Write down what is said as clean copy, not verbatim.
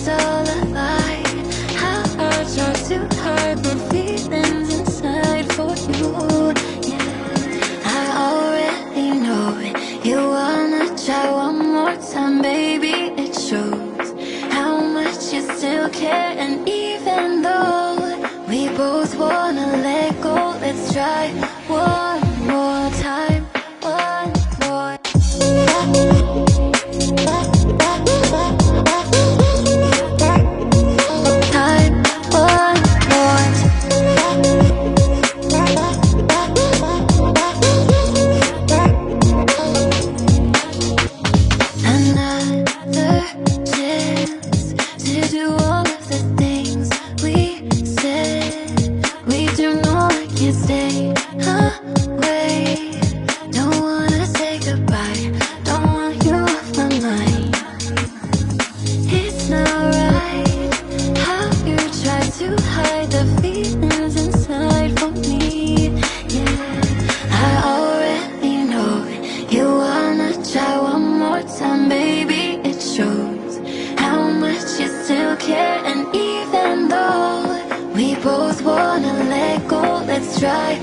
all a lie. How I try to hide my feelings inside for you. Yeah, I already know it. You wanna try one more time, baby. It shows how much you still care. And even though we both wanna let go, let's try one more time. One more time, one more. Another chance to do all of the things we said. We do know I can't stay away. Don't wanna say goodbye, don't want you off my mind. It's not right how you try to hide the feelings inside for me. Yeah, I already know it. You wanna try one more time, baby. It shows how much you still care. And even though we both wanna let go, let's try